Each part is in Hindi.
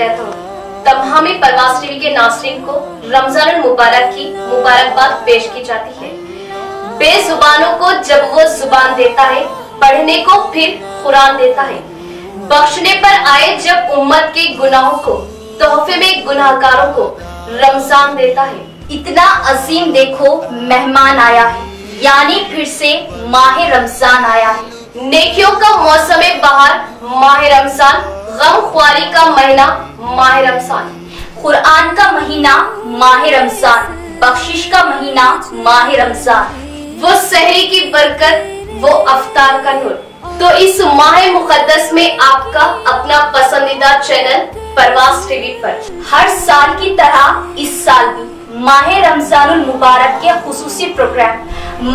कहता हूँ तब हमें परवास टीवी के नाज़रीन को रमजान मुबारक की मुबारकबाद पेश की जाती है। बेजुबानों को जब वो जुबान देता है, पढ़ने को फिर कुरान देता है। बख्शने पर आए जब उम्मत के गुनाहों को, तोहफे में गुनाहगारों को रमजान देता है। इतना अजीम देखो मेहमान आया है, यानी फिर से माह रमजान आया है। नेकियों का मौसम बहार माह रमजान, गमख्वारी का महीना माह रमजान, कुरान का महीना माह रमजान, बख्शिश का महीना माह रमजान, वो सहरी की बरकत, वो अफ्तार का नूर। तो इस माह मुकद्दस में आपका अपना पसंदीदा चैनल परवास टीवी पर हर साल की तरह इस साल भी माह रमजानुल मुबारक के खुसूसी प्रोग्राम,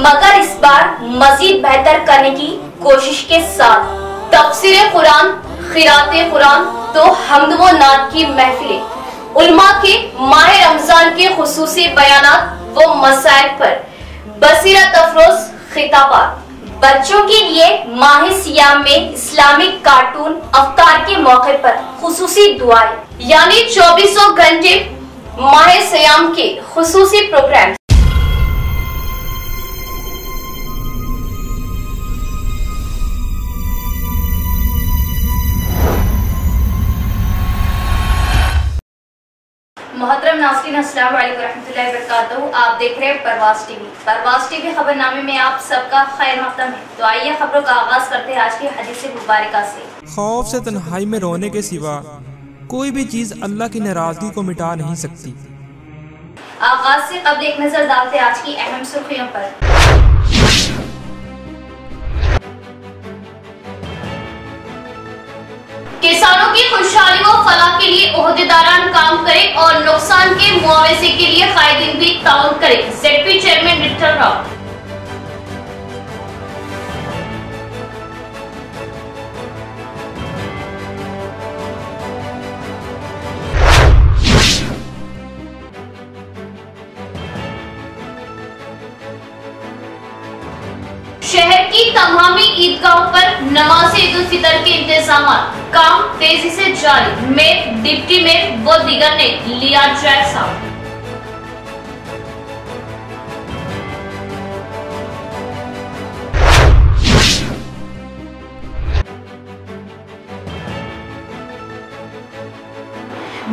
मगर इस बार मजीद बेहतर करने की कोशिश के साथ तफसीर कुरान, खिराते कुरान, तो हम्द व नात की महफिलें, उलमा के माह रमजान के खुसूसी बयानात व मसाइल पर बसीरत अफरोज खिताबात, बच्चों के लिए माह सियाम में इस्लामिक कार्टून अफ्तार के मौके पर खुसूसी दुआएं, यानी 24 घंटे माह सियाम के खुसूसी प्रोग्राम। मोहतरम नाज़रीन, अस्सलाम वालेकुम रहमतुल्लाहि व बरकातहू। आप देख रहे हैं परवास टीवी। परवास टीवी खबरनामे में आप सबका खैर मक़दम है। तो आइए खबरों का आगाज करते हैं आज की हदीस मुबारका से। खौफ से तन्हाई में रोने के सिवा कोई भी चीज अल्लाह की नाराजगी को मिटा नहीं सकती। आगाज से कबल एक नजर डालते हैं आज की अहम सुर्खियों पर। किसानों की खुशहाली व फलाह के लिए ओहदेदारान काम करें और नुकसान के मुआवजे के लिए कायदीन भी ताउन करें, जेडपी चेयरमैन विठल राव। शहर की तमामी ईदगाहों पर नमाज ईद उल फितर के इंतजाम, काम तेजी से जारी। मेयर, डिप्टी मेयर व दीगर ने लिया जायजा।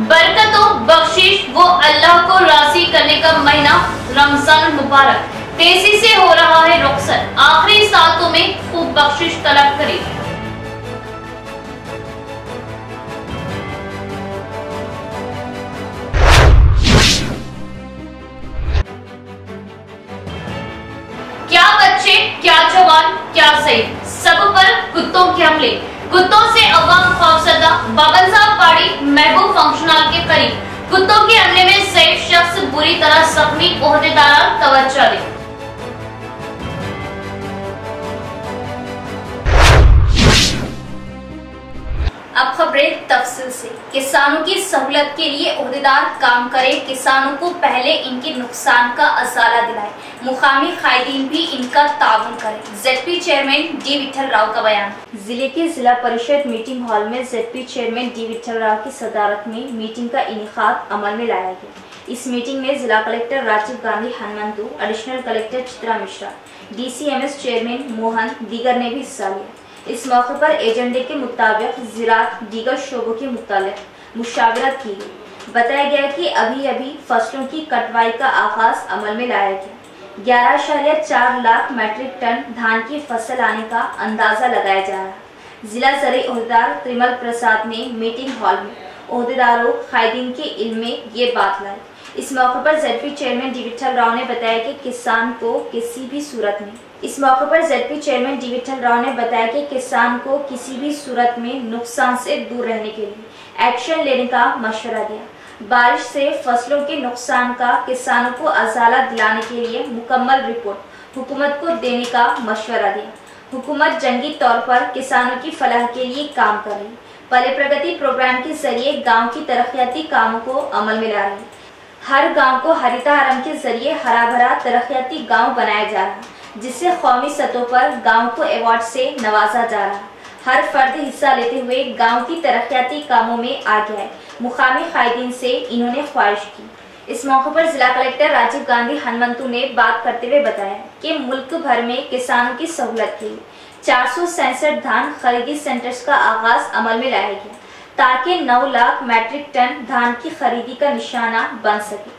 बरकतों, बख्शिश वो अल्लाह को राजी करने का महीना रमजान मुबारक, तेजी से हो रहा है रुखसत। आखिरी सातों में खूब बख्शिश तलब करें। क्या बच्चे, क्या जवान, क्या सईद, सब पर कुत्तों के हमले। कुत्तों से अवाम खौफजदा। बाबनसाब बाड़ी महबूब फंक्शन हॉल के करीब कुत्तों के हमले में सईद शख्स बुरी तरह जख्मी, ओहदेदार तवज्जो दें। अब खबरें तफसील से। किसानों की सहूलत के लिए ओहदेदार काम करें, किसानों को पहले इनके नुकसान का असाला दिलाएं, मुकामी कायदीन भी इनका ताउन करें, ZP chairman D Vithal Rao का बयान। जिले के जिला परिषद मीटिंग हॉल में ZP chairman D Vithal Rao की सदारत में मीटिंग का इनेकाद अमल में लाया गया। इस मीटिंग में जिला collector Rajiv Gandhi Hanumanthu, additional collector Chitra Mishra, DCMS chairman Mohan दीगर ने भी हिस्सा लिया। इस मौके पर एजेंडे के मुताबिक ज़राअत दीगर शोबों के मुतालिक मुशावरत की गई। बताया गया कि अभी अभी फसलों की कटवाई का आगाज अमल में लाया गया। 11.4 लाख मैट्रिक टन धान की फसल आने का अंदाजा लगाया जा रहा है। जिला ज़राई ओहदेदार त्रिमल प्रसाद ने मीटिंग हॉल में ओहदेदारों कायदीन के इल्म में ये बात लाई। इस मौके पर ZP chairman D Vithal Rao ने बताया कि किसान को किसी भी सूरत में नुकसान से दूर रहने के लिए एक्शन लेने का मशवरा दिया। बारिश से फसलों के नुकसान का किसानों को अजाला दिलाने के लिए मुकम्मल रिपोर्ट हुकूमत को देने का मशवरा दिया। हुकूमत जंगी तौर पर किसानों की फलाह के लिए काम कर रही, पले प्रगति प्रोग्राम के जरिए गाँव की तरक्याती कामों को अमल में ला रही। हर गांव को हरितारम के जरिए हरा भरा तरक्याती गांव बनाया जा रहा है, जिससे कौमी सतह पर गांव को अवार्ड से नवाजा जा रहा है। हर फर्द हिस्सा लेते हुए गांव की तरक्याती कामों में आगे आए। मुकामी कायदीन से इन्होंने ख्वाहिश की। इस मौके पर जिला कलेक्टर राजीव गांधी हनुमंतु ने बात करते हुए बताया कि मुल्क भर में किसानों की सहूलत के लिए 467 धान खरीदी सेंटर्स का आगाज अमल में लाया गया ताकि 9 लाख मैट्रिक टन धान की खरीदी का निशाना बन सके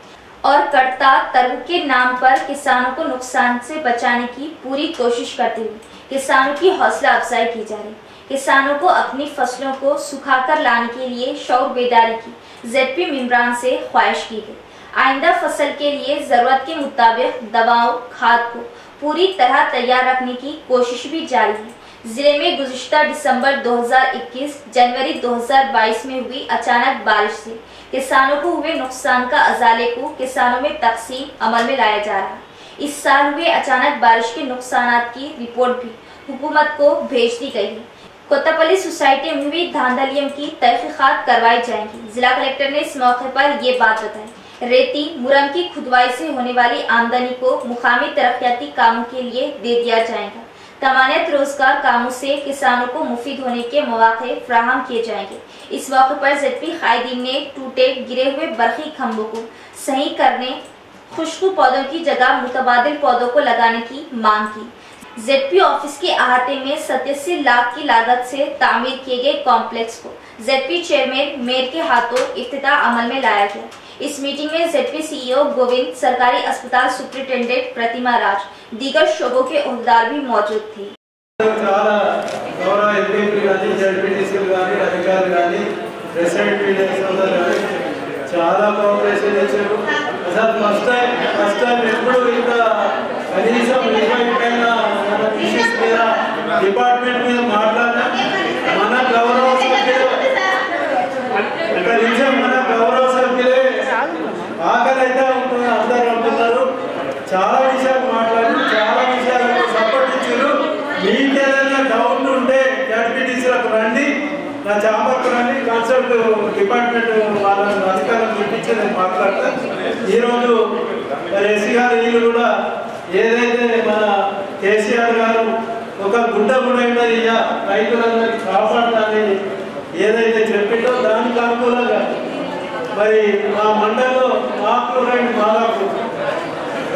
और कटता तर्क के नाम पर किसानों को नुकसान से बचाने की पूरी कोशिश करते हुए किसानों की हौसला अफजाई की जा रही। किसानों को अपनी फसलों को सुखाकर लाने के लिए शौर बेदारी की जेडपी मेंबरान से ख्वाहिश की गई। आइंदा फसल के लिए जरूरत के मुताबिक दवाओं खाद को पूरी तरह तैयार रखने की कोशिश भी जारी है। जिले में गुज़िश्ता दिसंबर 2021 जनवरी 2022 में हुई अचानक बारिश से किसानों को हुए नुकसान का अजाले को किसानों में तकसीम अमल में लाया जा रहा है। इस साल हुए अचानक बारिश के नुकसान की रिपोर्ट भी हुकूमत को भेज दी गई है। कोत्तापल्ली सोसाइटी में हुई धांधलियों की तहकीकात करवाई जाएंगी। जिला कलेक्टर ने इस मौके पर ये बात बताई। रेती मुरम की खुदवाई से होने वाली आमदनी को मुकामी तरक्याती कामों के लिए दे दिया जाएगा। तमानियत रोजगार कामों से किसानों को मुफीद होने के मौके फराहम किए जाएंगे। इस मौके पर जेडपी कायदीन ने टूटे गिरे हुए बरकी खंभों को सही करने, खुशबू पौधों की जगह मुतबादिल पौधों को लगाने की मांग की। जेडपी ऑफिस के अहाते में 87 लाख की लागत से तामीर किए गए कॉम्प्लेक्स को जेडपी चेयरमैन मेयर के हाथों इफ्तिताह अमल में लाया गया। इस मीटिंग में जेडपी सीईओ गोविंद, सरकारी अस्पताल सुप्रिंटेंडेंट प्रतिमा राज, दीगर शोबों के ओहदेदार भी मौजूद थे। చాలా కోఆపరేషన్ చేశారు. అసలు ఫస్ట్ టైం ఎప్పుడు ఇంత కనీసం ఇప్పటికైనా మన ఇష్యూస్ మీద డిపార్ట్మెంట్ మీద మాట్లాడినా మన గౌరవ సభ్యులు ఒక నిమిషం మన గౌరవ సభ్యులే ఆకలైతే ఉంటుంది అందరూ అంటున్నారు. చాలా విషయాలు మాట్లాడి చాలా విషయాలకు సపోర్ట్ ఇచ్చారు. మీకు ఏదైనా డౌట్ ఉంటే జడ్పీటీసీలకు రండి, నా చాంబర్కు రండి, కన్సల్ట్ డిపార్ట్మెంట్ వాళ్ళని అధికారులను పిలిపించి నేను మాట్లాడతాను. ఈరోజు ఎస్సీ గారు వీళ్ళు కూడా ఏదైతే మన కేసీఆర్ గారు ఒక గుడ్డ గుడైన రైతులందరికీ కాపాడాలని ఏదైతే చెప్పిందో దానికి అనుకూలంగా మరి మా మండలంలో మాకు రెండు మాకు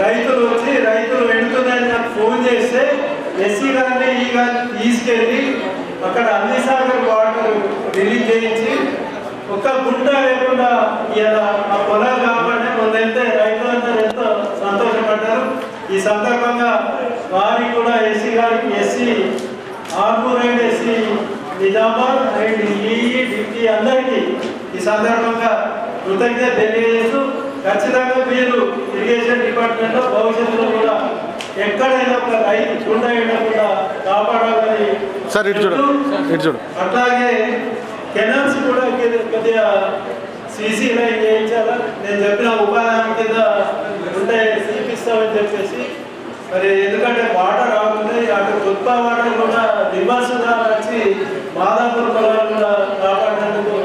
రైతులు వచ్చి రైతులు వెళ్తున్నాయని నాకు ఫోన్ చేస్తే ఎస్సీ గారిని ఈ గారిని తీసుకెళ్ళి అక్కడ అన్ని సాగర్ వాటర్ రిలీజ్ చేయించి ఒక్క గుంట లేకుండా ఇలా ఆ పొలాలు కాబట్టి మొన్నైతే రైతులందరూ ఎంతో సంతోషపడ్డారు. ఈ సందర్భంగా వారికి కూడా ఎస్సీ గారికి, SC Armoor and SC Nizamabad and EE deputy అందరికీ ఈ సందర్భంగా కృతజ్ఞత తెలియజేస్తూ ఖచ్చితంగా మీరు ఇరిగేషన్ డిపార్ట్మెంట్లో భవిష్యత్తులో కూడా ఎక్కడైనా ఒక రైతు గుండ వేయకుండా కాపాడాలని అట్లాగే కెనాల్స్ కూడా కొద్దిగా సీసీ లైన్ చేయించాలా. నేను చెప్పిన ఉపాధి కింద ఉంటే చూపిస్తామని చెప్పేసి మరి ఎందుకంటే వాటర్ రాకుండా అటు కొత్త వాటర్ కూడా నివాసంగా వచ్చి మాదాపూర్ పొలాలు కూడా కాపాడినందుకు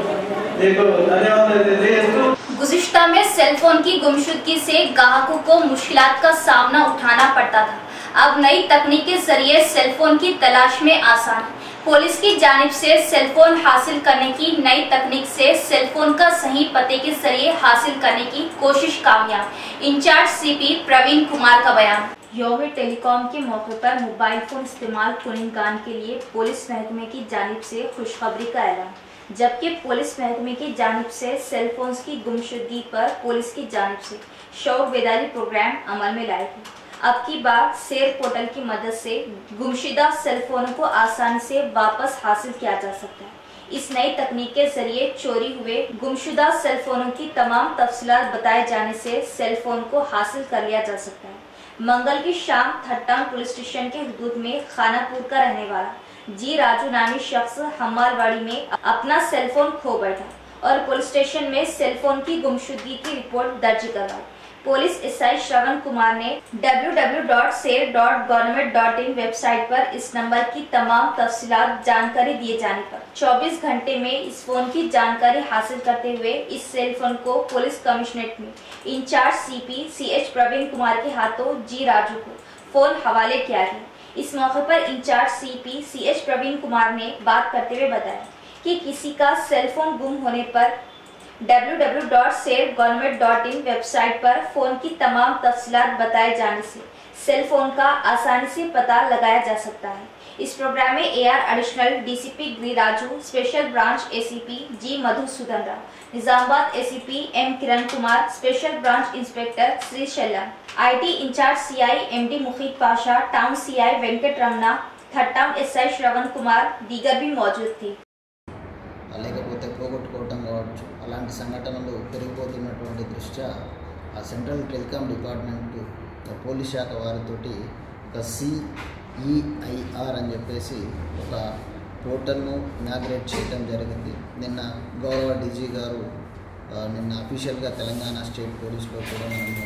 మీకు ధన్యవాదాలు తెలియజేస్తూ गुज़िश्ता में सेलफोन की गुमशुदगी से ग्राहकों को मुश्किलात का सामना उठाना पड़ता था। अब नई तकनीक के जरिए सेलफोन की तलाश में आसान। पुलिस की जानिब से सेलफोन हासिल करने की नई तकनीक से सेलफोन का सही पते के जरिए हासिल करने की कोशिश कामयाब। इंचार्ज सीपी प्रवीण कुमार का बयान। यौम टेलीकॉम के मौके पर मोबाइल फोन इस्तेमाल कुनिंगान के लिए पुलिस महकमे की जानिब से खुशखबरी का ऐलान। जबकि पुलिस महकमे की जानिब से सेल फोन्स की गुमशुदगी पर पुलिस की जानिब से शौर बेदारी प्रोग्राम अमल में लाए थे। अब की बार शेर पोर्टल की मदद से गुमशुदा सेल फोनों को आसानी से वापस हासिल किया जा सकता है। इस नई तकनीक के जरिए चोरी हुए गुमशुदा सेल फोनों की तमाम तफसीलात बताए जाने से सेल फोन को हासिल कर लिया जा सकता है। मंगल की शाम थट्टान पुलिस स्टेशन के हुदूद में खानापुर का रहने वाला जी राजू नामी शख्स हमालवाड़ी में अपना सेलफोन खो बैठा और पुलिस स्टेशन में सेलफोन की गुमशुदगी की रिपोर्ट दर्ज करवाई। पुलिस एसआई श्रवण कुमार ने www.ser.government.in वेबसाइट पर इस नंबर की तमाम तफसीलात जानकारी दिए जाने पर 24 घंटे में इस फोन की जानकारी हासिल करते हुए इस सेलफोन को पुलिस कमिश्नरेट में incharge CP CH Praveen Kumar के हाथों जी राजू को फोन हवाले किया गया। इस मौके पर incharge CP CH Praveen Kumar ने बात करते हुए बताया कि किसी का सेल फोन गुम होने पर www.safegovernment.in वेबसाइट पर फोन की तमाम तफसीलात बताए जाने से सेल फोन का आसानी से पता लगाया जा सकता है। इस प्रोग्राम में AR additional DCP Giriraju, special branch ACP G Madhusudan Rao, Nizamabad ACP M Kiran Kumar, special branch inspector Shri Shailam, IT incharge CI MD Mukheed Pasha, town CI Venkat Ramana, third town SI Shravan Kumar, दीगर भी मौजूद थी। లేకపోతే పోగొట్టుకోవటం కావచ్చు, అలాంటి సంఘటనలు పెరిగిపోతున్నటువంటి దృష్ట్యా ఆ సెంట్రల్ టెలికాం డిపార్ట్మెంట్ పోలీస్ శాఖ వారితోటి ఒక CEIR అని చెప్పేసి ఒక పోర్టల్ను ఇనాగ్రేట్ చేయడం జరిగింది. నిన్న గౌరవ DG గారు నిన్న అఫీషియల్గా తెలంగాణ స్టేట్ పోలీస్లో కూడా మనము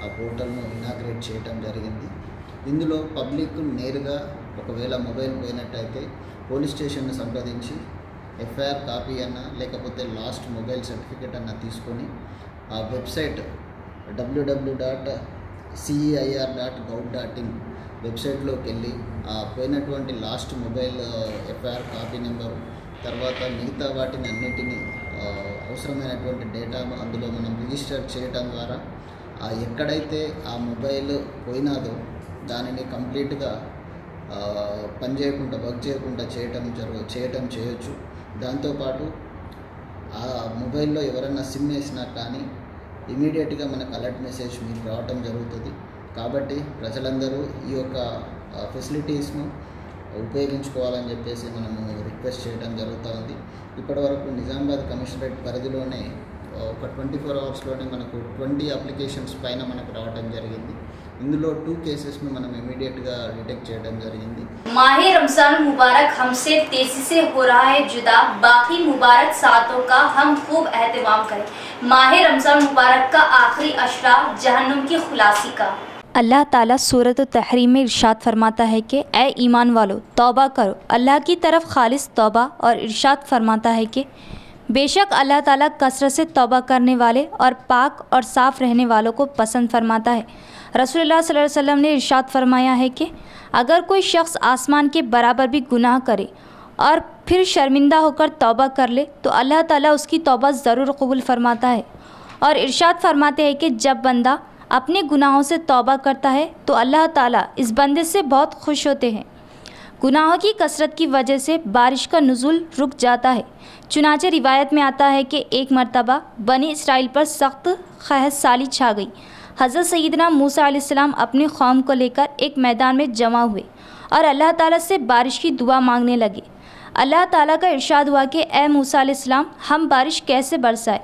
ఆ పోర్టల్ను ఇనాగ్రేట్ చేయడం జరిగింది. ఇందులో పబ్లిక్ నేరుగా ఒకవేళ మొబైల్ పోయినట్టయితే పోలీస్ స్టేషన్ను సంప్రదించి FIR కాపీ అన్న లేకపోతే లాస్ట్ మొబైల్ సర్టిఫికేట్ అన్న తీసుకొని ఆ వెబ్సైట్ www.ceir.gov.in వెబ్సైట్లోకి వెళ్ళి ఆ పోయినటువంటి last mobile FIR copy number తర్వాత మిగతా వాటిని అన్నిటినీ అవసరమైనటువంటి డేటాను అందులో మనం రిజిస్టర్ చేయడం ద్వారా ఎక్కడైతే ఆ మొబైల్ పోయినాదో దానిని కంప్లీట్గా పనిచేయకుండా వర్క్ చేయకుండా చేయొచ్చు. దాంతోపాటు ఆ మొబైల్లో ఎవరైనా సిమ్ వేసినా కానీ ఇమీడియట్గా మనకు అలర్ట్ మెసేజ్ మీకు రావటం జరుగుతుంది. కాబట్టి ప్రజలందరూ ఈ యొక్క ఫెసిలిటీస్ను ఉపయోగించుకోవాలని చెప్పేసి మనము రిక్వెస్ట్ చేయడం జరుగుతూ ఉంది. ఇప్పటివరకు నిజామాబాద్ కమిషనరేట్ పరిధిలోనే ఒక 24 అవర్స్లోనే మనకు 20 అప్లికేషన్స్ పైన మనకు రావడం జరిగింది. इंदुलो 2 केसेस में మనం इमीडिएट గా डिटेक्ट చేయడం జరిగింది। माहे रमजान मुबारक हमसे तेजी से हो रहा है जुदा, बाकी मुबारक सातों का हम खूब एहतमाम करें। माहे रमजान मुबारक का आखिरी अशरा जहन्नुम की खुलासी का। अल्लाह ताला सूरत तहरीम में इरशाद फरमाता है कि ए ईमान वालों तौबा करो, अल्लाह की तरफ खालिस तौबा, और इरशाद फरमाता है कि बेशक अल्लाह ताला कसरत से तौबा करने वाले और पाक और साफ़ रहने वालों को पसंद फरमाता है। रसूलुल्लाह सल्लल्लाहु अलैहि वसल्लम ने इरशाद फरमाया है कि अगर कोई शख्स आसमान के बराबर भी गुनाह करे और फिर शर्मिंदा होकर तौबा कर ले तो अल्लाह ताला उसकी तौबा ज़रूर कबूल फरमाता है। और इरशाद फरमाते हैं कि जब बंदा अपने गुनाहों से तौबा करता है तो अल्लाह ताला इस बंदे से बहुत खुश होते हैं। गुनाहों की कसरत की वजह से बारिश का नुज़ुल रुक जाता है। चुनाचे रिवायत में आता है कि एक मरतबा बनी इसराइल पर सख्त क़हत साली छा गई। हज़रत सैयदना मूसा अलैहिस्सलाम अपनी कौम को लेकर एक मैदान में जमा हुए और अल्लाह ताला से बारिश की दुआ मांगने लगे। अल्लाह ताला का इरशाद हुआ कि ए मूसा अलैहिस्सलाम, हम बारिश कैसे बरसाएं,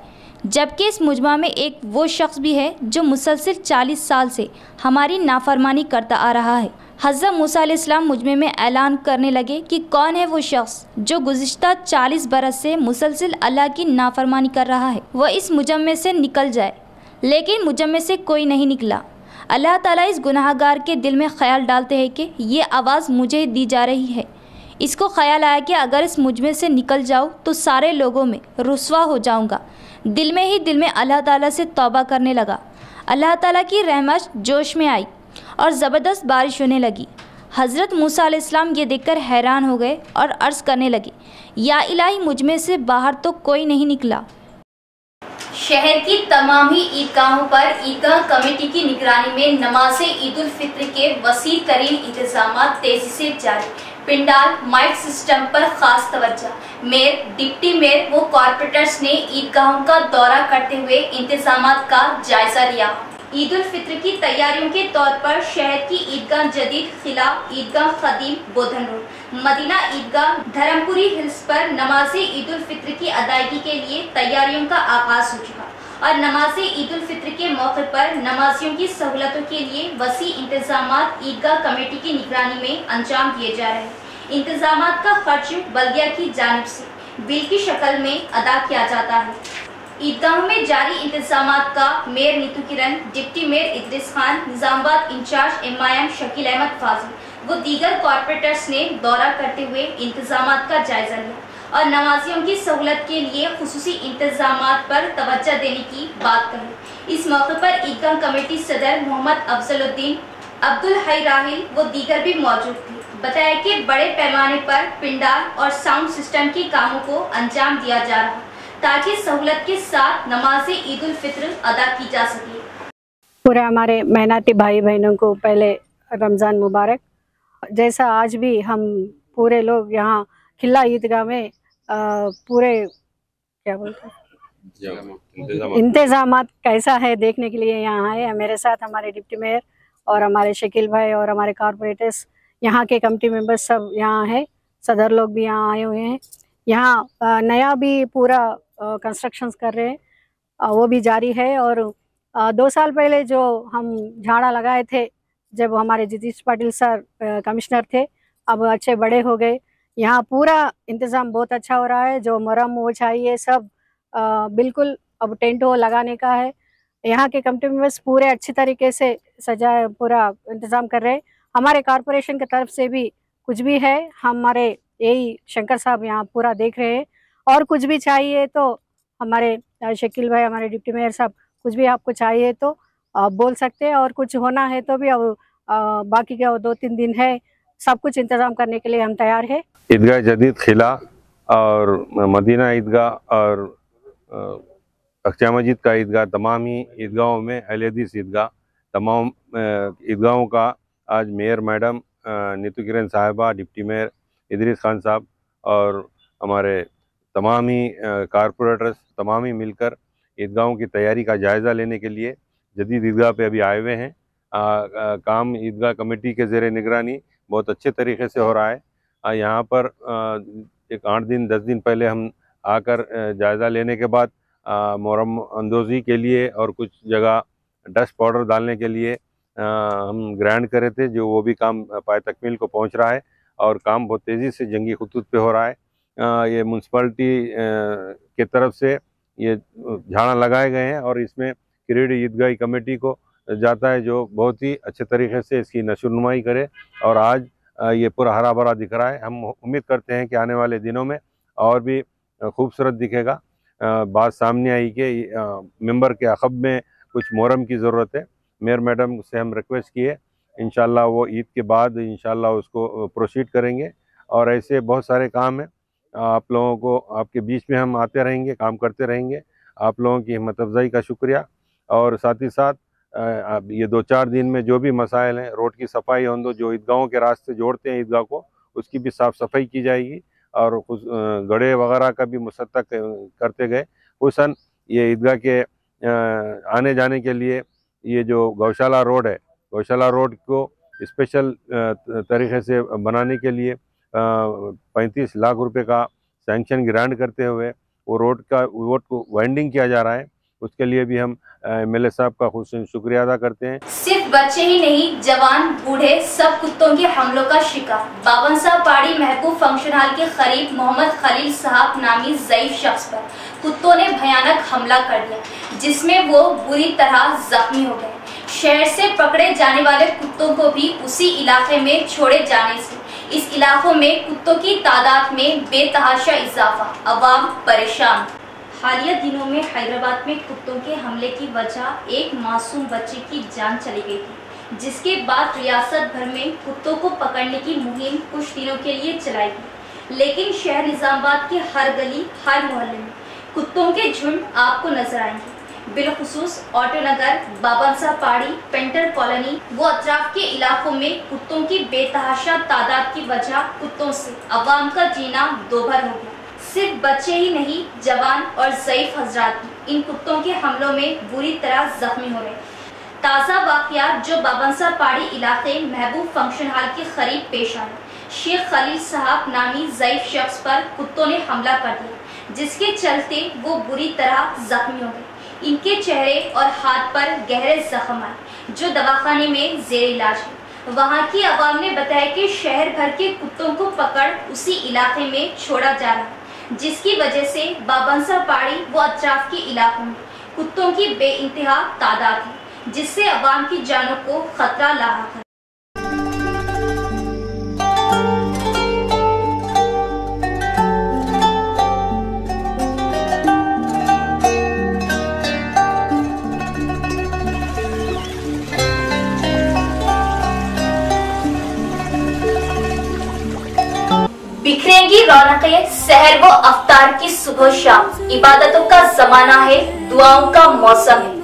जबकि इस मुजमा में एक वो शख्स भी है जो मुसलसिल 40 साल से हमारी नाफरमानी करता आ रहा है। हज़रत मूसा अलैहिस्सलाम मुजमे में ऐलान करने लगे कि कौन है वो शख्स जो गुज़िश्ता 40 बरस से मुसलसिल अल्लाह की नाफरमानी कर रहा है, वह इस मुजम्मे से निकल जाए। लेकिन मुजम्मे से कोई नहीं निकला। अल्लाह ताला इस गुनाहगार के दिल में ख्याल डालते हैं कि ये आवाज़ मुझे दी जा रही है। इसको ख्याल आया कि अगर इस मुजम्मे से निकल जाऊँ तो सारे लोगों में रुस्वा हो जाऊँगा। दिल में ही दिल में अल्लाह ताला से तौबा करने लगा। अल्लाह ताला की रहमत जोश में आई और ज़बरदस्त बारिश होने लगी। हज़रत मूसा अलैहिस्सलाम ये देखकर हैरान हो गए और अर्ज़ करने लगे, या इलाही मुजम्मे से बाहर तो कोई नहीं निकला। शहर की तमाम ही ईदगाहों पर ईदगाह कमेटी की निगरानी में नमाज ईद उल फित्र के वसी तरीन इंतजाम तेजी से जारी। पिंडाल माइक सिस्टम पर खास तवज्जो। मेयर, डिप्टी मेयर व कॉर्पोरेटर्स ने ईदगाहों का दौरा करते हुए इंतजामात का जायजा लिया। ईद उल फित्र की तैयारियों के तौर पर शहर की ईदगाह जदीद किला, ईदगाह खदीम बोधन रोड, मदीना ईदगाह, धर्मपुरी हिल्स पर नमाज ईद उल फित्र की अदायगी के लिए तैयारियों का आगाज हो चुका और नमाज ईद उल फित्र के मौके पर नमाजियों की सहूलतों के लिए वसी इंतजामात ईदगाह कमेटी की निगरानी में अंजाम दिए जा रहे हैं। इंतजामात का खर्च बल्दिया की जानिब से बिल की शक्ल में अदा किया जाता है। ईदगाहों में जारी इंतजामात का mayor Neetu Kiran, deputy mayor Idris Khan, Nizamabad incharge MIM Shakeel Ahmed Fazil व दीगर कॉर्पोरेटर्स ने दौरा करते हुए इंतजामात का जायजा लिया और नमाजियों की सहूलत के लिए खुसूसी इंतजामात पर तवज्जो देने की बात कही। इस मौके पर ईदगाह कमेटी सदर मोहम्मद अफजलुद्दीन, अब्दुल हई राहिल व दीगर भी मौजूद थे। बताया कि बड़े पैमाने पर पिंडाल और साउंड सिस्टम के कामों को अंजाम दिया जा रहा ताकि सहूलत के साथ नमाज ईद उल फित्र अदा की जा सके। पूरे हमारे मेहनती भाई बहनों को पहले रमज़ान मुबारक। जैसा आज भी हम पूरे लोग यहाँ खिला ईदगाह में पूरे क्या बोलते हैं इंतजाम कैसा है देखने के लिए यहाँ आए। मेरे साथ हमारे डिप्टी मेयर और हमारे शकील भाई और हमारे कॉरपोरेटर्स, यहाँ के कमेटी मेंबर्स सब यहाँ है। सदर लोग भी यहाँ आए हुए हैं। यहाँ नया भी पूरा कंस्ट्रक्शंस कर रहे हैं, वो भी जारी है। और 2 साल पहले जो हम झाड़ा लगाए थे जब हमारे जगदीश पाटिल सर कमिश्नर थे, अब अच्छे बड़े हो गए। यहाँ पूरा इंतज़ाम बहुत अच्छा हो रहा है। जो मरम वो चाहिए सब बिल्कुल अब टेंट वो लगाने का है। यहाँ के कमेटी मेंबर्स पूरे अच्छी तरीके से सजाए पूरा इंतज़ाम कर रहे हैं। हमारे कॉरपोरेशन की तरफ से भी कुछ भी है, हमारे यही शंकर साहब यहाँ पूरा देख रहे हैं। और कुछ भी चाहिए तो हमारे शकील भाई, हमारे डिप्टी मेयर साहब, कुछ भी आपको चाहिए तो आप बोल सकते हैं। और कुछ होना है तो भी अब बाकी के 2-3 दिन है, सब कुछ इंतज़ाम करने के लिए हम तैयार है। ईदगाह जदीद खिला और मदीना ईदगाह और अक्चा मस्जिद का ईदगाह, तमाम ही ईदगाहों में अहले हदीस ईदगाह, तमाम ईदगाहों का आज मेयर मैडम नीतू किरण साहिबा, डिप्टी मेयर इदरीस खान साहब और हमारे तमाम ही कारपोरेटर्स तमाम ही मिलकर ईदगाहों की तैयारी का जायज़ा लेने के लिए जदीद ईदगाह पे अभी आए हुए हैं। काम ईदगाह कमेटी के ज़ेरे निगरानी बहुत अच्छे तरीके से हो रहा है। यहाँ पर एक 8-10 दिन पहले हम आकर जायज़ा लेने के बाद मुहर्रम अंदोज़ी के लिए और कुछ जगह डस्ट पाउडर डालने के लिए हम ग्रांड करे थे, जो वो भी काम पाए तकमील को पहुँच रहा है और काम बहुत तेज़ी से जंगी खतूत पे हो रहा है। ये म्यूनसिपलिटी के तरफ से ये झाड़ा लगाए गए हैं और इसमें किरीड़ी ईदगाही कमेटी को जाता है, जो बहुत ही अच्छे तरीके से इसकी नशोनुमाई करे। और आज ये पूरा हरा भरा दिख रहा है। हम उम्मीद करते हैं कि आने वाले दिनों में और भी खूबसूरत दिखेगा। बात सामने आई कि मेंबर के अखब में कुछ मुहर्रम की ज़रूरत है। मेयर मैडम से हम रिक्वेस्ट किए, इंशाल्लाह वो ईद के बाद इंशाल्लाह उसको प्रोसीड करेंगे। और ऐसे बहुत सारे काम हैं, आप लोगों को आपके बीच में हम आते रहेंगे, काम करते रहेंगे। आप लोगों की हिम्मत अफजाई का शुक्रिया। और साथ ही साथ ये 2-4 दिन में जो भी मसाइल हैं, रोड की सफाई हों, जो ईदगाहों के रास्ते जोड़ते हैं ईदगाह को, उसकी भी साफ़ सफाई की जाएगी। और कुछ गड़े वगैरह का भी मुसद्दक करते गए। हुसन ये ईदगाह के आने जाने के लिए ये जो गौशाला रोड है, गौशाला रोड को स्पेशल तरीके से बनाने के लिए 35 लाख रुपए का सैंक्शन ग्रांट करते हुए वो रोड को वाइंडिंग किया जा रहा है। उसके लिए भी हम एमएलए साहब का खुद शुक्रिया अदा करते हैं। सिर्फ बच्चे ही नहीं, जवान बूढ़े सब कुत्तों के हमलों का शिकार। बाबनसा पहाड़ी महबूब फंक्शन हॉल के करीब मोहम्मद खलील साहब नामी ज़ईफ शख्स पर कुत्तों ने भयानक हमला कर दिया, जिसमें वो बुरी तरह जख्मी हो गए। शहर से पकड़े जाने वाले कुत्तों को भी उसी इलाके में छोड़े जाने से इस इलाकों में कुत्तों की तादाद में बेतहाशा इजाफा, अवाम परेशान। हालिया दिनों में हैदराबाद में कुत्तों के हमले की वजह एक मासूम बच्चे की जान चली गई थी, जिसके बाद रियासत भर में कुत्तों को पकड़ने की मुहिम कुछ दिनों के लिए चलाई गई। लेकिन शहर निजामाबाद के हर गली हर मोहल्ले में कुत्तों के झुंड आपको नजर आएंगे। बिलखुसूस ऑटो नगर, बाबनसा पहाड़ी, पेंटर कॉलोनी व अतराफ के इलाकों में कुत्तों की बेतहाशा तादाद की वजह कुत्तों से अवाम का जीना दोभर हो गया। सिर्फ बच्चे ही नहीं, जवान और ज़ईफ हजरात भी इन कुत्तों के हमलों में बुरी तरह जख्मी हो रहे। ताज़ा वाकया जो बाबनसा पहाड़ी इलाके महबूब फंक्शन हॉल के करीब पेश आया। शेख खलील साहब नामी ज़ईफ शख्स पर कुत्तों ने हमला कर दिया, जिसके चलते वो बुरी तरह जख्मी हो गए। इनके चेहरे और हाथ पर गहरे जख्म आए, जो दवाखाने में जेर इलाज है। वहाँ की आवाम ने बताया कि शहर भर के कुत्तों को पकड़ उसी इलाके में छोड़ा जा रहा है, जिसकी वजह से बाबनसा पहाड़ी व अतराफ के इलाकों में कुत्तों की बेइंतहा तादाद है, जिससे आवाम की जानों को खतरा लाहक है। बढ़ेगी रौनकें, सहर व अफ्तार की सुबह शाम, इबादतों का जमाना है, दुआओं का मौसम है।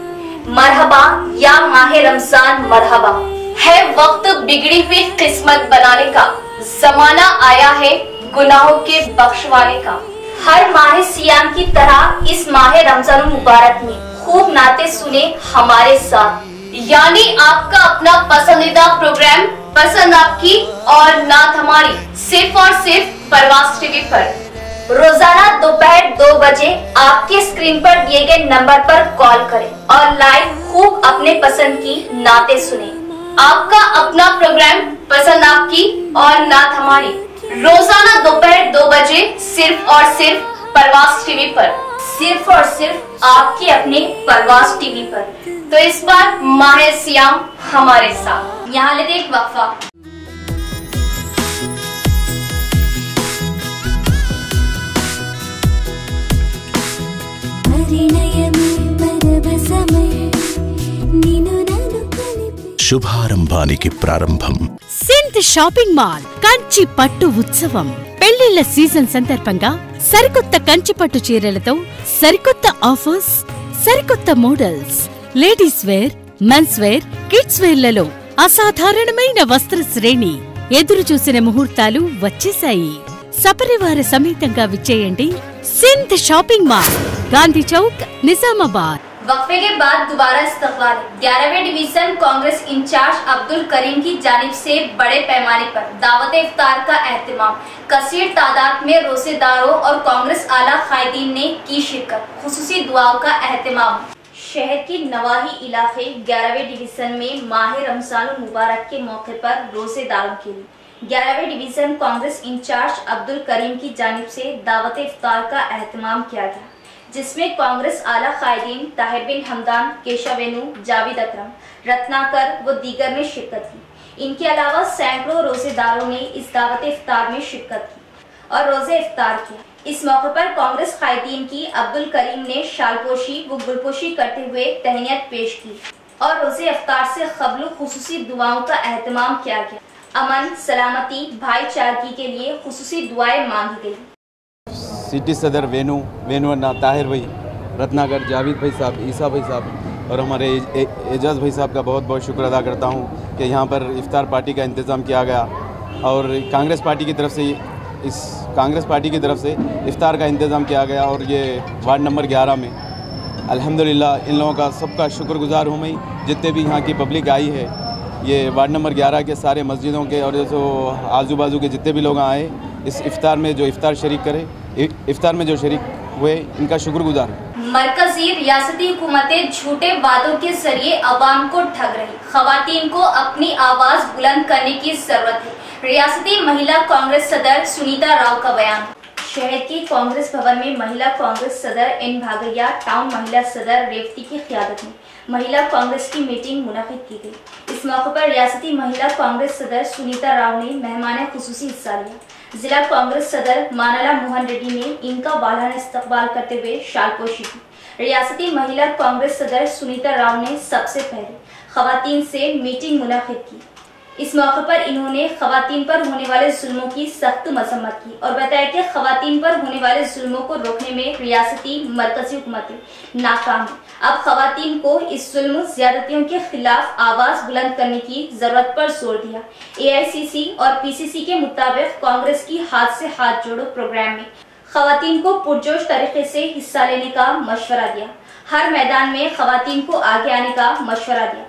मरहबा या माह रमजान मरहबा, है वक्त बिगड़ी हुई किस्मत बनाने का, जमाना आया है गुनाहों के बख्शवाने का। हर माह सियाम की तरह इस माह रमजान मुबारक में खूब नाते सुने हमारे साथ, यानी आपका अपना पसंदीदा प्रोग्राम पसंद आपकी और नात हमारी, सिर्फ और सिर्फ परवास टीवी पर। रोजाना दोपहर 2 बजे आपके स्क्रीन पर दिए गए नंबर पर कॉल करें और लाइव खूब अपने पसंद की नाते सुने। आपका अपना प्रोग्राम पसंद आपकी और नात हमारी, रोजाना दोपहर 2 बजे सिर्फ और सिर्फ परवास टीवी पर, सिर्फ और सिर्फ आपके अपने परवास टीवी पर। तो इस बार माह सियाम हमारे साथ। यहाँ लेते एक वक्फा। శుభారంభానికి ప్రారంభం. సింధ్ షాపింగ్ మాల్ కంచి పట్టు ఉత్సవం. పెళ్లిళ్ల సీజన్ సందర్భంగా సరికొత్త కంచి పట్టు చీరలతో సరికొత్త ఆఫర్స్, సరికొత్త models, ladies wear, men's wear, kids వేర్లలో అసాధారణమైన వస్త్ర శ్రేణి. ఎదురు చూసిన ముహూర్తాలు వచ్చేశాయి. సపరివార సమేతంగా విచ్చేయండి సింధ్ షాపింగ్ మాల్, గాంధీ చౌక్, నిజామాబాద్. वक्फे के बाद दोबारा इस्तकबाल। 11वें डिवीजन कांग्रेस इंचार्ज अब्दुल करीम की जानिब से बड़े पैमाने पर दावत इफ्तार का एहतमाम। कसीर तादाद में रोजेदारों और कांग्रेस आला कायदीन ने की शिरकत। खुसूसी दुआओं का एहतमाम। शहर की नवाही इलाके 11वें डिवीजन में माह रमजान मुबारक के मौके पर रोजेदारों के लिए 11वें डिवीजन कांग्रेस इंचार्ज अब्दुल करीम की जानिब से दावत इफ्तार का एहतमाम किया गया, जिसमें कांग्रेस आला कायदीन ताहिर बिन हमदान, केशवेनु, जावेद अकरम, रत्नाकर व दीगर ने शिरकत की। इनके अलावा सैकड़ों रोजेदारों ने इस दावत इफ्तार में शिरकत की और रोजे इफ्तार किया। इस मौके पर कांग्रेस कायदीन की अब्दुल करीम ने शालपोशी व गुलपोशी करते हुए तहनीयत पेश की और रोजे इफ्तार से कबल खुसूसी दुआओं का एहतमाम किया गया। अमन, सलामती, भाईचारगी के लिए खुसूसी दुआएं मांगी गई। सिटी सदर वेनू अन्ना, ताहिर भाई, रत्नाकर, जावेद भाई साहब, ईसा भाई साहब और हमारे एजाज भाई साहब का बहुत बहुत शुक्र अदा करता हूँ कि यहाँ पर इफ्तार पार्टी का इंतज़ाम किया गया और कांग्रेस पार्टी की तरफ से इफ्तार का इंतज़ाम किया गया। और ये वार्ड नंबर 11 में अल्हम्दुलिल्लाह इन लोगों का सबका शुक्रगुजार हूँ मैं, जितने भी यहाँ की पब्लिक आई है, ये वार्ड नंबर 11 के सारे मस्जिदों के और जो आजू बाजू के जितने भी लोग आए इस इफ्तार में जो इफ्तार शरीक हुए, इनका शुक्रगुजार है। मरकजी रियासती हुकूमतें झूठे वादों के जरिए अवाम को ठग रही। खवातीन को अपनी आवाज बुलंद करने की जरूरत है। रियासती महिला कांग्रेस सदर सुनीता राव का बयान। शहर के कांग्रेस भवन में महिला कांग्रेस सदर एन भागैया, टाउन महिला सदर रेवती की क़ियादत में महिला कांग्रेस की मीटिंग मुनक़िद की गई। इस मौके पर रियासती महिला कांग्रेस सदर सुनीता राव ने मेहमान खुसूसी हिस्सा लिया। जिला कांग्रेस सदर मानाला मोहन रेड्डी ने इनका वालाना इस्तकबाल करते हुए शालपोशी की। रियासती महिला कांग्रेस सदर सुनीता राव ने सबसे पहले खवातीन से मीटिंग मुनक़िद की। इस मौके पर इन्होंने खवातीन पर होने वाले जुल्मों की सख्त मजम्मत की और बताया कि खवातीन पर होने वाले जुल्मों को रोकने में रियासती मरकजी हुकूमतें नाकाम है। अब खवातीन को इस जुल्म ज्यादतियों के खिलाफ आवाज बुलंद करने की जरूरत पर जोर दिया। AICC और PCC के मुताबिक कांग्रेस की हाथ से हाथ जोड़ो प्रोग्राम में खवातीन को पुरजोश तरीके से हिस्सा लेने का मशवरा दिया। हर मैदान में खवातीन को आगे आने का मशवरा दिया।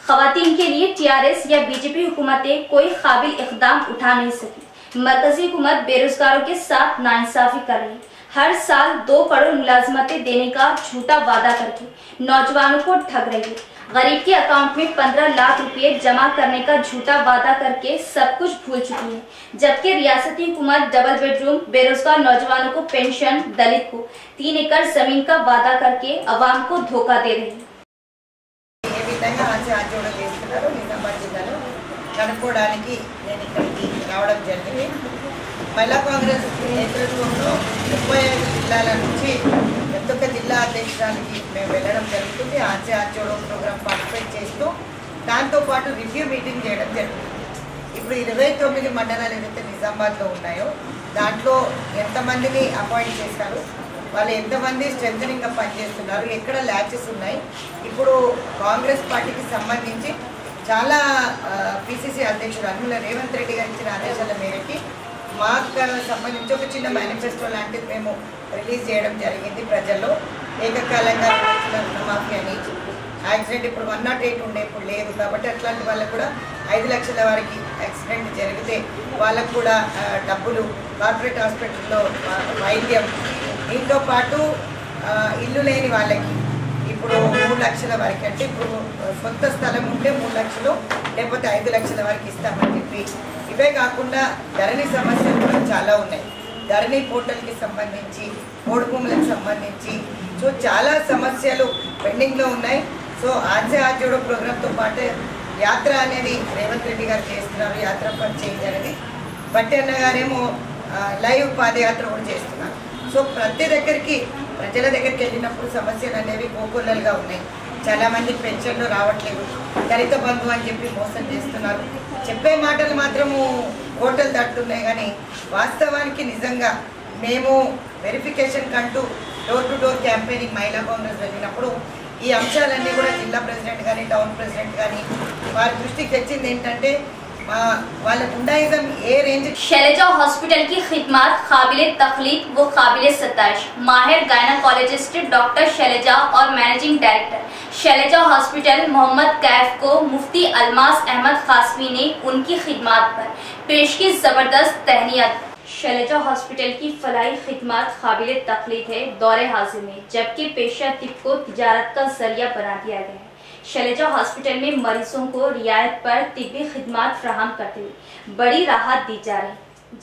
खवातीन के लिए TRS या BJP हुकूमतें कोई काबिल इक़दाम उठा नहीं सकी। मरकजी हुकूमत बेरोजगारों के साथ नाइंसाफी कर रही है। हर साल 2 करोड़ मुलाजमतें देने का झूठा वादा करके नौजवानों को ठग रही है। गरीब के अकाउंट में 15 लाख रुपए जमा करने का झूठा वादा करके सब कुछ भूल चुकी है, जबकि रियासती हुकूमत डबल बेडरूम, बेरोजगार नौजवानों को पेंशन, दलित को 3 एकड़ जमीन का वादा करके अवाम को धोखा दे रही है। నిజామాబాద్ జిల్లాలో కనుక్కోవడానికి నేను ఇక్కడికి రావడం జరిగింది. మహిళా కాంగ్రెస్ నేతృత్వంలో 35 జిల్లాల నుంచి ఒక్కొక్క జిల్లా అధ్యక్షురానికి మేము వెళ్ళడం జరుగుతుంది. ఆచే ఆచోడో ప్రోగ్రామ్ పార్టిసిపేట్ చేస్తూ దాంతోపాటు రివ్యూ మీటింగ్ చేయడం జరుగుతుంది. ఇప్పుడు 29 మండలాలు ఏదైతే నిజామాబాద్లో ఉన్నాయో దాంట్లో ఎంతమందిని అపాయింట్ చేశారు, వాళ్ళు ఎంతమంది స్ట్రెంథనింగ్గా పనిచేస్తున్నారు, ఎక్కడ ల్యాచెస్ ఉన్నాయి. ఇప్పుడు కాంగ్రెస్ పార్టీకి సంబంధించి చాలా పిసిసి అధ్యక్షుడు అనుమల రేవంత్ రెడ్డి గారు ఇచ్చిన ఆదేశాల మేరకి మాకు సంబంధించి ఒక చిన్న మేనిఫెస్టో లాంటిది మేము రిలీజ్ చేయడం జరిగింది. ప్రజల్లో ఏకకాలంగా రుణమాఫీ అని యాక్సిడెంట్ ఇప్పుడు 108 ఉండే, ఇప్పుడు లేదు కాబట్టి అట్లాంటి వాళ్ళకు కూడా 5 లక్షల వరకు యాక్సిడెంట్ జరిగితే వాళ్ళకు కూడా డబ్బులు, కార్పొరేట్ హాస్పిటల్లో వైద్యం, దీంతో పాటు ఇల్లు లేని వాళ్ళకి ఇప్పుడు 3 లక్షల వరకు, అంటే ఇప్పుడు సొంత స్థలం ఉంటే 3 లక్షలు లేకపోతే 5 లక్షల వరకు ఇస్తామని చెప్పి. ఇవే కాకుండా ధరణి సమస్యలు కూడా చాలా ఉన్నాయి. ధరణి పోర్టల్కి సంబంధించి, కోడి భూములకు సంబంధించి సో చాలా సమస్యలు పెండింగ్లో ఉన్నాయి. సో ఆజే ఆజోడో ప్రోగ్రాంతో పాటు యాత్ర అనేది రేవంత్ రెడ్డి గారు చేస్తున్నారు, యాత్ర ఫర్ చేంజ్ అనేది. బట్టి అన్న గారేమో లైవ్ పాదయాత్ర కూడా చేస్తున్నారు. సో ప్రతి దగ్గరికి ప్రజల దగ్గరికి వెళ్ళినప్పుడు సమస్యలు అనేవి కోకొల్లలుగా ఉన్నాయి. చాలామంది పెన్షన్లు రావట్లేదు, దళిత బంధు అని చెప్పి మోసం చేస్తున్నారు. చెప్పే మాటలు మాత్రము కోటలు తట్టున్నాయి, కానీ వాస్తవానికి నిజంగా మేము వెరిఫికేషన్ కంటూ డోర్ టు డోర్ క్యాంపెయినింగ్ మహిళా కాంగ్రెస్ వెళ్ళినప్పుడు ఈ అంశాలన్నీ కూడా జిల్లా ప్రెసిడెంట్ కానీ టౌన్ ప్రెసిడెంట్ కానీ వారి దృష్టికి వచ్చింది ఏంటంటే వాళ్ళ गुंडाइज्म ए रेंज। शैलजा हॉस्पिटल की खिदमत काबिले तकलीफ व काबिले सताइश। माहिर गायनेकोलॉजिस्ट डॉक्टर शैलजा और managing director Shailaja hospital Mohammad Kaif को मुफ्ती अलमास अहमद कासमी ने उनकी खिदमत पर पेश की जबरदस्त तहनीत। शैलजा हॉस्पिटल की फलाही खिदमत काबिले तकलीफ है दौरे हाजिर में, जबकि पेशा तिब को तिजारत का जरिया बना दिया गया है। शैलजा हॉस्पिटल में मरीजों को रियायत पर तिब्बी खिदमत फराहम करते हुए बड़ी राहत दी जा रही,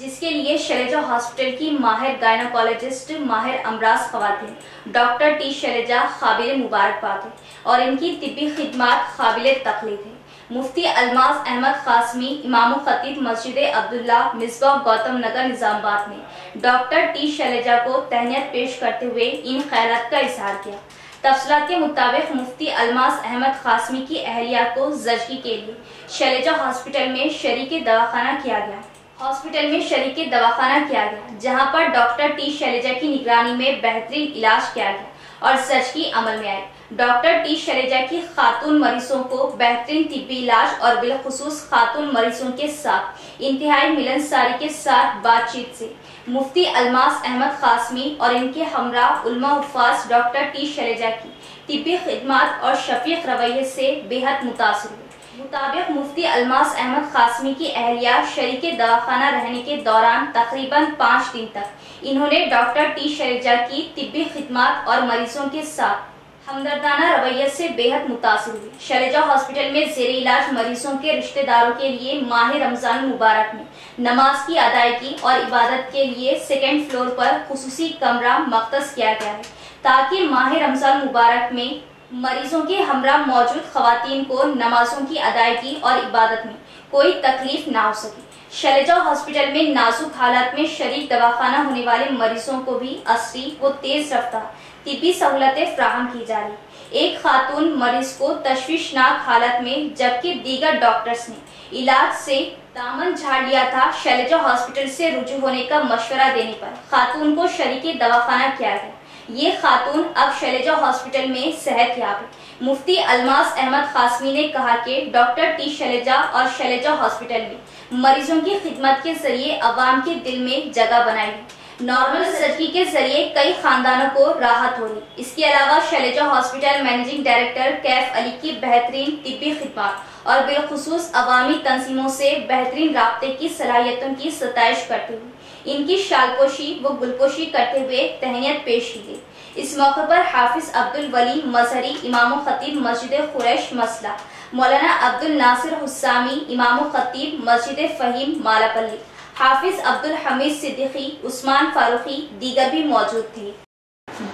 जिसके लिए शैलजा हॉस्पिटल की माहिर गायनेकोलॉजिस्ट माहिर अमराज खवातीन डॉक्टर टी शैलजा काबिल मुबारकबाद है और इनकी तिब्बी खिदमत काबिल तकलीफ है। मुफ्ती अलमास अहमद कासमी इमाम खतीब मस्जिद अब्दुल्ला मिसबा गौतम नगर निजामाबाद ने डॉक्टर टी शैलजा को तहनीत पेश करते हुए इन ख्यालात का इजहार किया। तफसीलात के मुताबिक मुफ्ती अलमास अहमद कासमी की अहलिया को जजगी के लिए शैलजा हॉस्पिटल में शरीके दवाखाना किया गया। हॉस्पिटल में शरीके दवाखाना किया गया, जहां पर डॉक्टर टी शैलजा की निगरानी में बेहतरीन इलाज किया गया और जजगी अमल में आई। डॉक्टर टी शैलजा की खातून मरीजों को बेहतरीन तिब्बी इलाज और बिलखुसूस खातून मरीजों के साथ इंतहाई मिलनसारी के साथ बातचीत से मुफ्ती अलमास अहमद कासमी और इनके हमरा उलमा हुफ़ाज डॉक्टर टी शैलजा की तिब्बी खिदमत और शफीक रवैये से बेहद मुतासिर हुए। मुताबिक मुफ्ती अलमास अहमद कासमी की अहलिया शरीके दवाखाना रहने के दौरान तकरीबन 5 दिन तक इन्होंने डॉक्टर टी शैलजा की तिब्बी खिदमत और मरीजों के साथ हमदर्दाना रवैये से बेहद मुतासिर हुई। शैलजा हॉस्पिटल में जेर इलाज मरीजों के रिश्तेदारों के लिए माह रमजान मुबारक में नमाज की अदायगी और इबादत के लिए 2nd फ्लोर पर खुसूसी कमरा मख्तस किया गया है, ताकि माह रमजान मुबारक में मरीजों के हमरा मौजूद खवातीन को नमाजों की अदायगी और इबादत में कोई तकलीफ ना हो सके। शैलजा हॉस्पिटल में नाजुक हालात में शरीक दवाखाना होने वाले मरीजों को भी असरी व तेज रफ्तार तिब्बी सहूलतें फ्राहम की जा रही। एक खातून मरीज को तशवीशनाक हालत में जबकि दीगर डॉक्टर्स ने इलाज से दामन झाड़ लिया था। शैलजा हॉस्पिटल से रुजू होने का मशवरा देने पर खातून को शरीके दवाखाना किया गया। ये खातून अब शैलजा हॉस्पिटल में सेहतयाब है। मुफ्ती अलमास अहमद कासमी ने कहा कि डॉक्टर टी शैलजा और शैलजा हॉस्पिटल में मरीजों की खिदमत के जरिए अवाम के दिल में जगह बनाएगी। नॉर्मल सर्जरी के जरिए कई खानदानों को राहत हो रही। इसके अलावा Shailaja hospital managing director Kaif Ali की बेहतरीन तिब्बी खिदमत और बिलखुसूस अवामी तंजीमों से बेहतरीन राब्ते की सलाहियतों की सताइश करते हुए इनकी शालपोशी व गुलपोशी करते हुए तहनीत पेश की गई। इस मौके पर हाफिज अब्दुल वली मजहरी इमाम खतीब मस्जिद खुरैश मसला, मौलाना अब्दुल नासिर हुस्सामी इमाम खतीब मस्जिद फहीम मालापल्ली, हाफिज अब्दुल हमीद सिद्दीकी, उस्मान फारूकी दीगर भी मौजूद थे।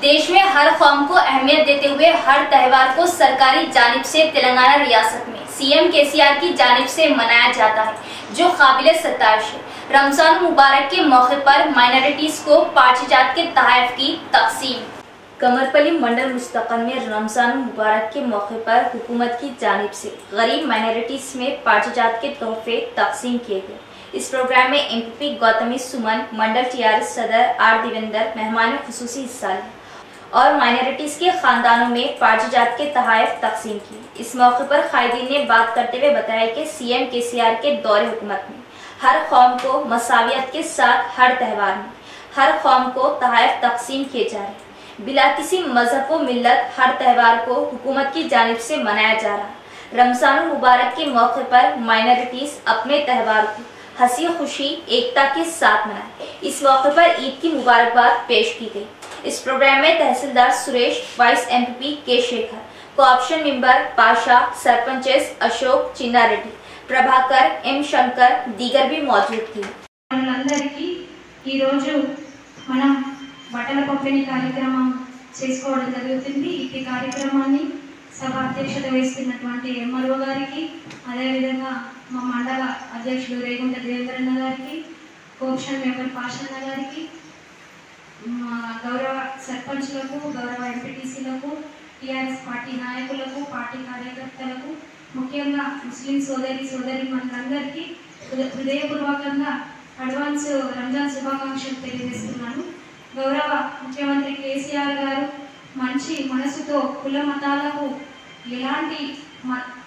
देश में हर कौम को अहमियत देते हुए हर त्यौहार को सरकारी जानिब से तेलंगाना रियासत में सीएम केसीआर की जानिब से मनाया जाता है, जो काबिल सताइश है। रमजान मुबारक के मौके पर माइनॉरिटीज को पाठजात के तहफ़ की तकसीम। कमरपल्ली मंडल मुस्तकन में रमजान मुबारक के मौके पर हुकूमत की जानिब से गरीब माइनॉरिटीज में पाठजात के तोहफे तकसीम किए गए। इस प्रोग्राम में एमपी गौतमी सुमन, मंडल टीआरएस सदर आर देवेंद्र मेहमान खुसूसी हिस्सा लिया और माइनॉरिटीज के खानदानों में पार्टीजात के तोहफे तकसीम किए। इस मौके पर कायदीन ने बात करते हुए बताया कि सीएम केसीआर के दौरे हुकूमत में हर कौम को मसावियत के साथ हर त्यौहार में हर कौम को तोहफे तकसीम किए जा रहे, बिला किसी मजहब व मिल्लत हर त्यौहार को हुकूमत की जानिब से मनाया जा रहा। रमजान मुबारक के मौके पर माइनॉरिटीज अपने त्यौहार को हंसी खुशी एकता के साथ मनाए। इस मौके पर ईद की मुबारकबाद पेश की गई। इस प्रोग्राम में तहसीलदार सुरेश, वाइस एमपी के Shekhar, co-option member Pasha, sarpanches Ashok, चिन्ना रेड्डी, प्रभाकर, एम शंकर दीगर भी मौजूद थे। మనందరికీ ఈ రోజు మనం బట్టల పంపిణీ కార్యక్రమం చేసుకోవడం జరుగుతుంది। ఈ కార్యక్రమాన్ని సభ అధ్యక్షత వహిస్తున్నటువంటి ఎంఆర్ఓ గారికి, అదేవిధంగా మా మండల అధ్యక్షుడు రేగుంట దేవేంద్రన్న గారికి, కోఆప్షన్ మెంబర్ పాషన్న గారికి, మా గౌరవ సర్పంచ్లకు, గౌరవ ఎంపీటీసీలకు, టీఆర్ఎస్ పార్టీ నాయకులకు, పార్టీ కార్యకర్తలకు, ముఖ్యంగా ముస్లిం సోదరీమణులందరికీ హృదయపూర్వకంగా అడ్వాన్స్ రంజాన్ శుభాకాంక్షలు తెలియజేస్తున్నాను। గౌరవ ముఖ్యమంత్రి కేసీఆర్ గారు మంచి మనసుతో కుల మతాలకు ఎలాంటి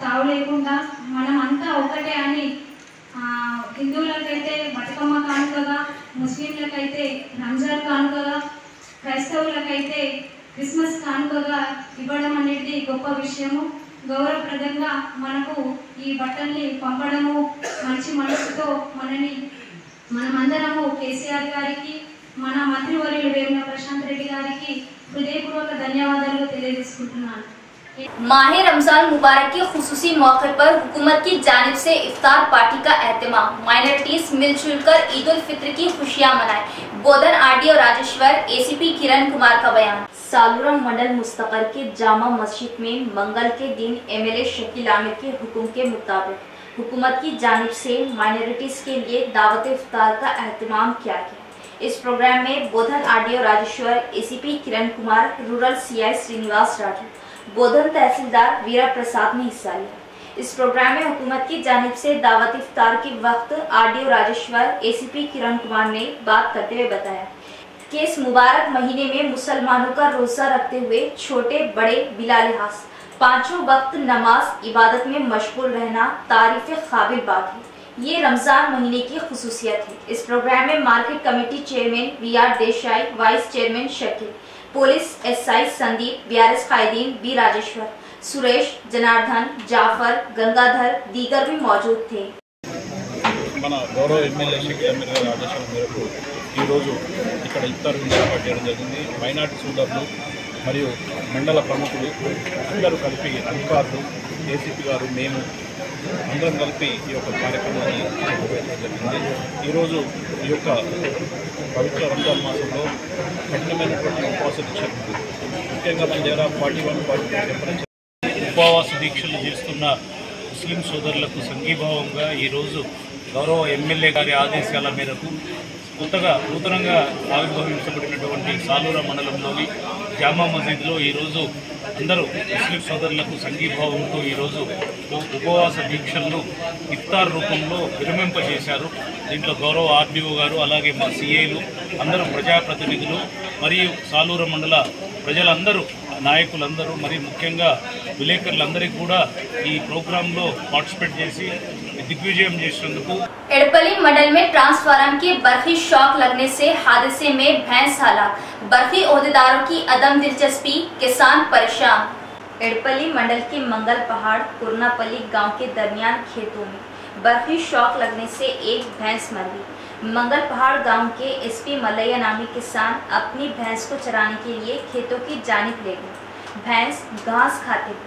తావు లేకుండా మనమంతా ఒకటే అని హిందువులకైతే బతుకమ్మ కానుకగా, ముస్లింలకైతే రంజాన్ కానుకగా, క్రైస్తవులకైతే క్రిస్మస్ కానుకగా ఇవ్వడం అనేది గొప్ప విషయము। గౌరవప్రదంగా మనకు ఈ బట్టల్ని పంపడము మంచి మనసుతో మనమందరము కేసీఆర్ గారికి, మన మంత్రివర్యులు వేముల ప్రశాంత్ రెడ్డి గారికి హృదయపూర్వక ధన్యవాదాలు తెలియజేసుకుంటున్నాను। माह रमजान मुबारक के खुसूसी मौके पर हुकूमत की जानिब से इफ्तार पार्टी का एहतमाम, माइनॉरिटीज मिलजुल कर ईद उल फित्र की खुशियां मनाएं। बोधन आरडीओ राजेश्वर, एसीपी किरण कुमार का बयान। सालूरा मंडल मुस्तकर के जामा मस्जिद में मंगल के दिन एमएलए शकील आमिर के हुक्म के मुताबिक हुकूमत की जानिब से माइनॉरिटीज के लिए दावत इफ्तार का एहतमाम किया गया। इस प्रोग्राम में बोधन RDO Rajeshwar, ACP Kiran Kumar, rural CI Srinivas Rathore, बोधन तहसीलदार वीरा प्रसाद ने हिस्सा लिया। इस प्रोग्राम में हुकूमत की जानिब से दावत इफ्तार के वक्त आरडीओ राजेश्वर, एसीपी किरण कुमार ने बात करते हुए बताया कि इस मुबारक महीने में मुसलमानों का रोजा रखते हुए छोटे बड़े बिला लिहाज पांचों वक्त नमाज इबादत में मशगूल रहना तारीफ काबिल बात है। ये रमजान महीने की खुसूसियत है। इस प्रोग्राम में market committee chairman VR Desai, vice chairman Shakeel, police SI Sandeep, BRS कायदीन बी राजेश्वर, सुरेश, जनार्दन, जाफर, गंगाधर दीगर भी मौजूद थे। మన గౌరవ ఎమ్మెల్యే షకీల్ అమీర్ గారి ఆదేశాల మేరకు ఈరోజు ఇక్కడ ఇఫ్తార్ విందు ఏర్పాటు చేయడం జరిగింది। మైనార్టీ సోదరులు మరియు మండల ప్రముఖులు అందరూ కలిపి, అధికారులు, ఏసీపీ గారు, మేము అందరం కలిపి ఈ యొక్క కార్యక్రమాన్ని నిర్వహించడం జరిగింది। ఈరోజు ఈ యొక్క పవిత్ర రంజాన్ మాసంలో కఠినమైనటువంటి ఉపవాస దీక్షలు, ముఖ్యంగా మన దగ్గర 41-42 టెంపరేచర్ ఉపవాస దీక్షలు చేస్తున్న ముస్లిం సోదరులకు సంఘీభావంగా ఈరోజు గౌరవ ఎమ్మెల్యే గారి ఆదేశాల మేరకు నూతనంగా ఆవిర్భవించబడినటువంటి సాలూరా మండలంలోని జామా మసీద్లో ఈరోజు అందరూ ముస్లిం సోదరులకు సంఘీభావంతో ఈరోజు ఉపవాస దీక్షలను ఇఫ్తార్ రూపంలో విరమింపజేశారు। దీంట్లో గౌరవ ఆర్డీఓ గారు, అలాగే మా సిఐలు, అందరూ ప్రజాప్రతినిధులు మరియు సాలూరా మండల ప్రజలందరూ, నాయకులందరూ, మరి ముఖ్యంగా విలేకరులందరికీ కూడా ఈ ప్రోగ్రాంలో పార్టిసిపేట్ చేసి दिग्विजय एड़पली मंडल में ट्रांसफार्मर की बर्फी शॉक लगने से हादसे में भैंस हलाक, बर्फी ओहदेदारों की अदम दिलचस्पी, किसान परेशान। एड़पली मंडल के मंगल पहाड़ कुरनापल्ली गांव के दरमियान खेतों में बर्फी शॉक लगने से एक भैंस मर गई। मंगल पहाड़ गांव के एसपी मलैया नामी किसान अपनी भैंस को चराने के लिए खेतों की जानिब ले गए। भैंस घास खाते हुए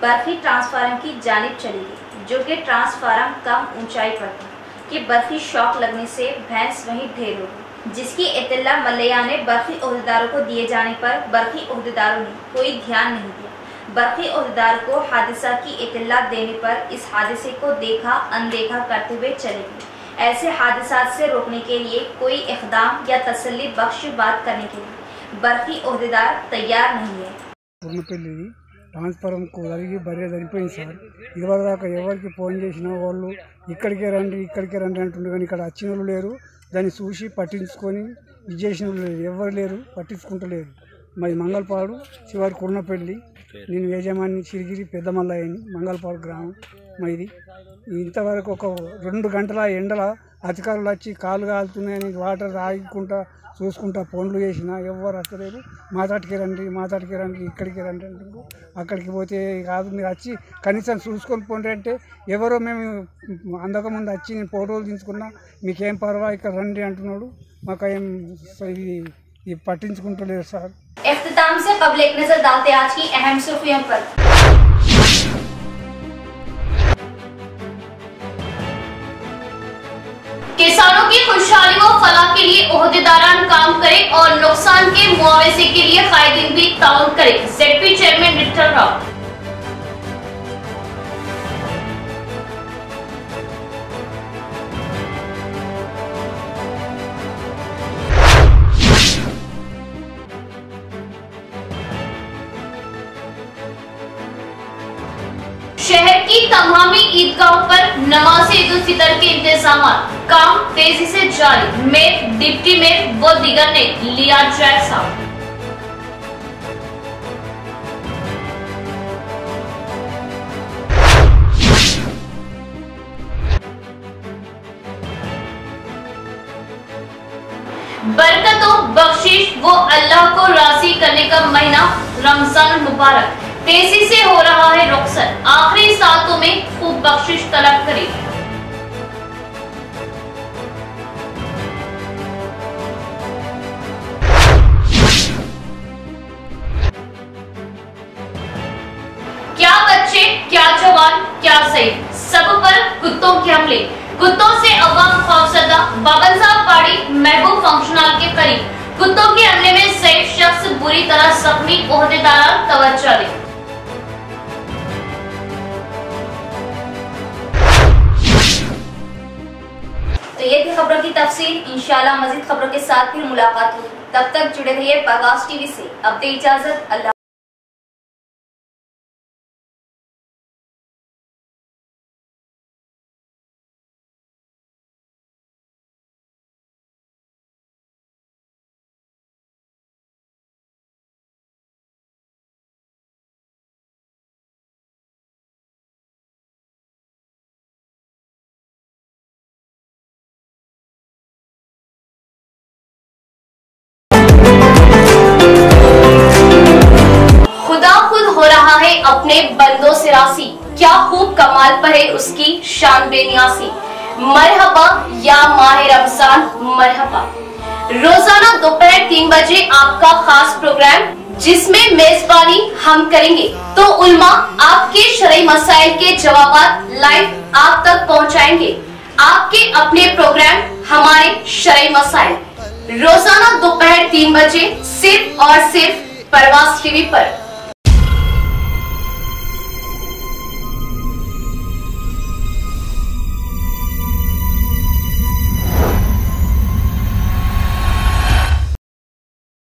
बर्फी ट्रांसफार्मर की जानिब चली गई, जो कि ट्रांसफार्मर कम ऊंचाई पर था कि बर्फी शॉक लगने से भैंस वहीं ढेर हो गई, जिसकी इत्तला मलैया ने बर्फी ओहदेदारों को दिए जाने पर बर्फी ओहदेदारों ने कोई ध्यान नहीं दिया। बर्फी ओहदेदार को हादसा की इत्तला देने पर इस हादसे को देखा अनदेखा करते हुए चले गए। ऐसे हादसा से रोकने के लिए कोई इक़दाम या तसल्ली बख्श बात करने के लिए बर्फी ओहदेदार तैयार नहीं है। ట్రాన్స్ఫారం బర్రె చనిపోయింది సార్. ఇదివరదాకా ఎవరికి ఫోన్ చేసినా వాళ్ళు ఇక్కడికే రండి అంటుండే, కానీ ఇక్కడ వచ్చిన వాళ్ళు లేరు, దాన్ని చూసి పట్టించుకొని ఇది చేసిన వాళ్ళు లేరు, ఎవరు లేరు, పట్టించుకుంటలేరు. మాది మంగళపాడు శివారి కుర్నపల్లి, నేను యజమాని చిరిగిరి పెద్దమల్లయ్యని, మంగళపాడు గ్రామం మాది. ఇంతవరకు ఒక 2 గంటల ఎండల అధికారులు వచ్చి కాలు కాలుతున్నాయని వాటర్ ఆగుకుంటా చూసుకుంటా ఫోన్లు చేసినా ఎవరు వస్తలేరు. మాతాటికి రండి ఇక్కడికి రండి అంటుండ్రు. అక్కడికి పోతే కాదు, మీరు వచ్చి కనీసం చూసుకొని పోండి అంటే ఎవరో మేము అందకముందు వచ్చి నేను ఫోటోలు తీసుకున్నా, మీకేం పర్వా ఇక్కడ రండి అంటున్నాడు. మాకేం ఇది పట్టించుకుంటలేరు సార్. इख्तिताम से कबल एक नजर डालते आज की अहम सुर्खियों पर। किसानों की खुशहाली व फलाह के लिए ओहदेदारान काम करें और नुकसान के मुआवजे के लिए कायदीन भी ताउन करें। ZP chairman Vithal Rao. शहर की तमामी ईदगाहों पर नमाज ईद उल फितर के इंतजाम, काम तेजी से जारी। मेयर, डिप्टी मेयर व दीगर ने लिया जायजा। बरकतों, बख्शिश वो अल्लाह को राजी करने का महीना रमजान मुबारक, तेजी से हो रहा है रुखसत। आखिरी सातों में खूब बख्शिश तलब करें। क्या बच्चे, क्या जवान, क्या सही, सब पर कुत्तों के हमले। कुत्तों से अवाम खौफजदा। बाबन साहब पाड़ी महबूब फंक्शनल के करीब कुत्तों के हमले में सही शख्स बुरी तरह जख्मी, ओहदेदार तवज्जो दें। तो ये थी खबरों की तफसील। इंशाल्लाह मजीद खबरों के साथ फिर मुलाकात होगी। तब तक जुड़े रहिए परवाज़ टीवी से। अब दे इजाजत, अल्लाह। अपने बंदों से रासी, क्या खूब कमाल पर है उसकी शान बेनियासी। मरहबा या माह रमजान मरहबा। रोजाना दोपहर 3 बजे आपका खास प्रोग्राम, जिसमें मेजबानी हम करेंगे तो उल्मा आपके शरई मसाइल के जवाबात लाइव आप तक पहुंचाएंगे। आपके अपने प्रोग्राम हमारे शरई मसाइल, रोजाना दोपहर 3 बजे सिर्फ और सिर्फ परवाज़ टीवी पर।